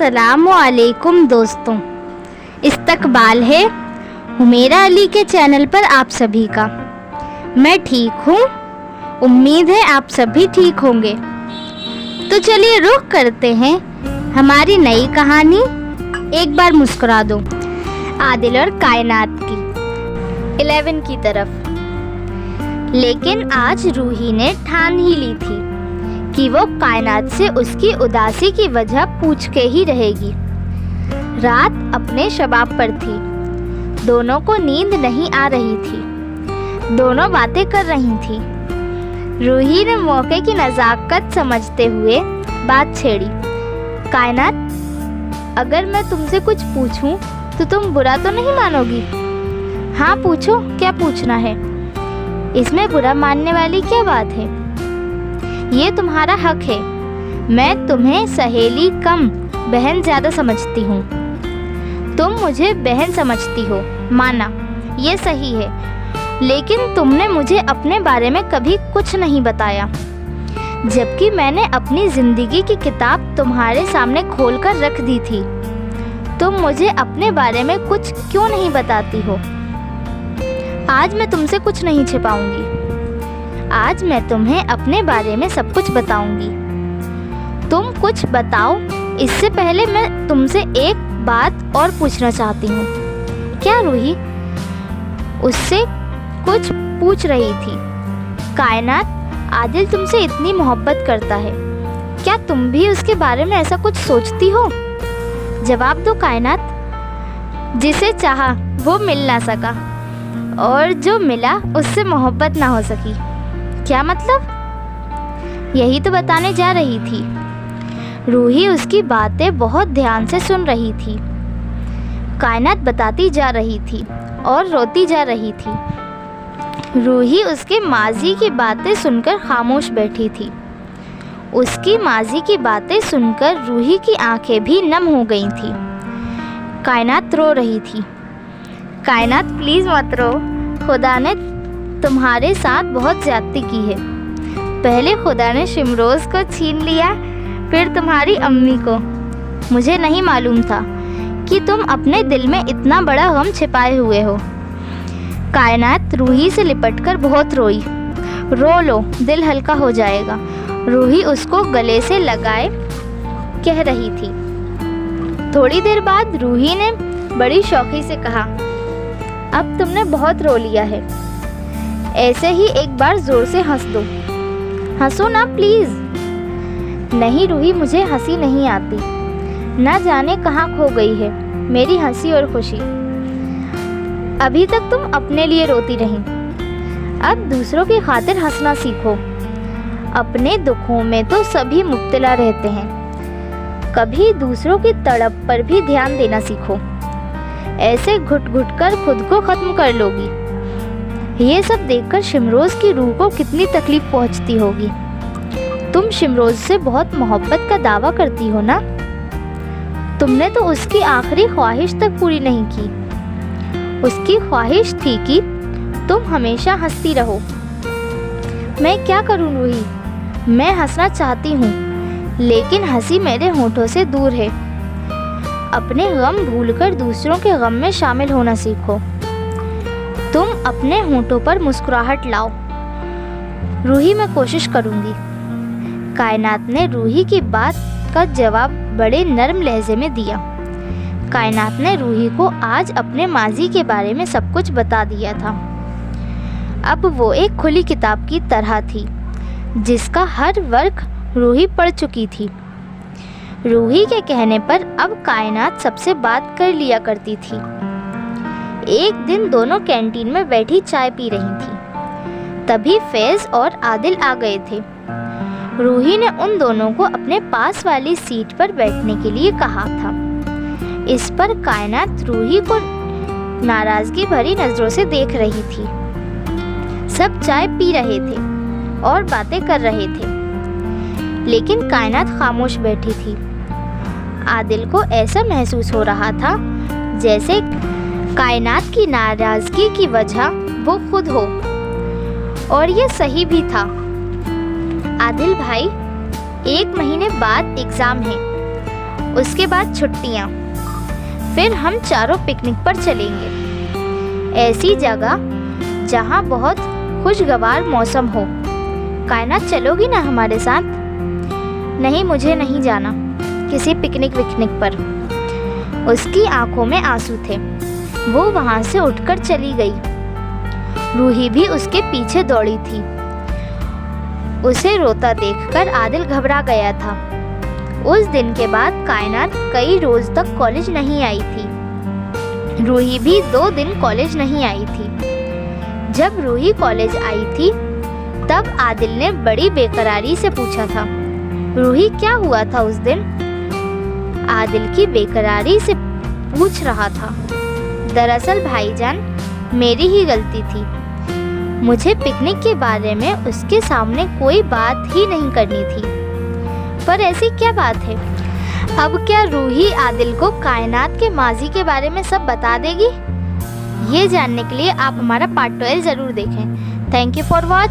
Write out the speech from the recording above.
अस्सलामुअलैकुम दोस्तों, इस्तकबाल है हुमेरा अली के चैनल पर आप सभी का। मैं ठीक हूँ, उम्मीद है आप सभी ठीक होंगे। तो चलिए रुख करते हैं हमारी नई कहानी एक बार मुस्कुरा दो आदिल और कायनात की 11 की तरफ। लेकिन आज रूही ने ठान ही ली थी कि वो कायनात से उसकी उदासी की वजह पूछ के ही रहेगी। रात अपने शबाब पर थी, दोनों को नींद नहीं आ रही थी, दोनों बातें कर रही थी। रूही ने मौके की नज़ाकत समझते हुए बात छेड़ी। कायनात, अगर मैं तुमसे कुछ पूछूं तो तुम बुरा तो नहीं मानोगी? हाँ पूछो, क्या पूछना है? इसमें बुरा मानने वाली क्या बात है? ये तुम्हारा हक है। मैं तुम्हें सहेली कम बहन ज़्यादा समझती हूँ, तुम मुझे बहन समझती हो, माना ये सही है। लेकिन तुमने मुझे अपने बारे में कभी कुछ नहीं बताया, जबकि मैंने अपनी ज़िंदगी की किताब तुम्हारे सामने खोलकर रख दी थी। तुम मुझे अपने बारे में कुछ क्यों नहीं बताती हो? आज मैं तुमसे कुछ नहीं छिपाऊंगी। आज मैं तुम्हें अपने बारे में सब कुछ बताऊंगी। तुम कुछ बताओ, इससे पहले मैं तुमसे एक बात और पूछना चाहती हूँ। क्या रूही उससे कुछ पूछ रही थी? कायनात, आदिल तुमसे इतनी मोहब्बत करता है, क्या तुम भी उसके बारे में ऐसा कुछ सोचती हो? जवाब दो कायनात। जिसे चाहा वो मिल ना सका, और जो मिला उससे मोहब्बत ना हो सकी। क्या मतलब? यही तो बताने जा रही थी। रूही उसकी बातें बहुत ध्यान से सुन रही थी। कायनात बताती जा रही थी और रोती जा रही थी। रूही उसके माजी की बातें सुनकर खामोश बैठी थी। उसकी माजी की बातें सुनकर रूही की आंखें भी नम हो गई थी। कायनात रो रही थी। कायनात प्लीज़ मत रो, खुदा ने तुम्हारे साथ बहुत ज्यादती की है। पहले खुदा ने शिमरोज़ को छीन लिया, फिर तुम्हारी अम्मी को। मुझे नहीं मालूम था कि तुम अपने दिल में इतना बड़ा गम छिपाए हुए हो। कायनात रूही से लिपटकर बहुत रोई। रो लो, दिल हल्का हो जाएगा, रूही उसको गले से लगाए कह रही थी। थोड़ी देर बाद रूही ने बड़ी शौकी से कहा, अब तुमने बहुत रो लिया है, ऐसे ही एक बार जोर से हंस दो। हंसो ना प्लीज। नहीं रूही, मुझे हंसी नहीं आती, ना जाने कहाँ खो गई है मेरी हंसी और खुशी। अभी तक तुम अपने लिए रोती रही, अब दूसरों की खातिर हंसना सीखो। अपने दुखों में तो सभी मुब्तला रहते हैं, कभी दूसरों की तड़प पर भी ध्यान देना सीखो। ऐसे घुट घुट कर खुद को ख़त्म कर लोगी। ये सब देखकर शिमरोज़ की रूह को कितनी तकलीफ पहुंचती होगी। तुम शिमरोज़ से बहुत मोहब्बत का दावा करती हो ना? तुमने तो उसकी आखिरी ख्वाहिश तक पूरी नहीं की। उसकी ख्वाहिश थी कि तुम हमेशा हंसती रहो। मैं क्या करूं रूही? मैं हंसना चाहती हूँ, लेकिन हंसी मेरे होठों से दूर है। अपने गम भूलकर दूसरों के गम में शामिल होना सीखो। तुम अपने होठों पर मुस्कुराहट लाओ। रूही, मैं कोशिश करूंगी। कायनात ने रूही की बात का जवाब बड़े नरम लहजे में दिया। कायनात ने रूही को आज अपने माजी के बारे में सब कुछ बता दिया था। अब वो एक खुली किताब की तरह थी, जिसका हर वर्ग रूही पढ़ चुकी थी। रूही के कहने पर अब कायनात सबसे बात कर लिया करती थी। एक दिन दोनों कैंटीन में बैठी चाय पी रही थी। तभी फैज़ और आदिल आ गए थे। रूही ने उन दोनों को अपने पास वाली सीट पर बैठने के लिए कहा था। इस पर कायनात रूही को नाराज़गी भरी नज़रों से देख रही थी। सब चाय पी रहे थे और बातें कर रहे थे, लेकिन कायनात खामोश बैठी थी। आदिल को ऐसा महसूस हो रहा था जैसे कायनात की नाराज़गी की वजह वो खुद हो, और ये सही भी था। आदिल भाई, 1 महीने बाद एग्ज़ाम है उसके बाद छुट्टियाँ, फिर हम चारों पिकनिक पर चलेंगे, ऐसी जगह जहाँ बहुत खुशगवार मौसम हो। कायनात, चलोगी ना हमारे साथ? नहीं, मुझे नहीं जाना किसी पिकनिक विकनिक पर। उसकी आंखों में आंसू थे। वो वहाँ से उठकर चली गई। रूही भी उसके पीछे दौड़ी थी। उसे रोता देखकर आदिल घबरा गया था। उस दिन के बाद कायनात कई रोज तक कॉलेज नहीं आई थी। रूही भी 2 दिन कॉलेज नहीं आई थी। जब रूही कॉलेज आई थी तब आदिल ने बड़ी बेकरारी से पूछा था, रूही क्या हुआ था उस दिन? आदिल की बेकरारी से पूछ रहा था, दरअसल भाईजान मेरी ही गलती थी। मुझे पिकनिक के बारे में उसके सामने कोई बात ही नहीं करनी थी। पर ऐसी क्या बात है? अब क्या रूही आदिल को कायनात के माजी के बारे में सब बता देगी? ये जानने के लिए आप हमारा पार्ट 12 ज़रूर देखें। Thank you for watching.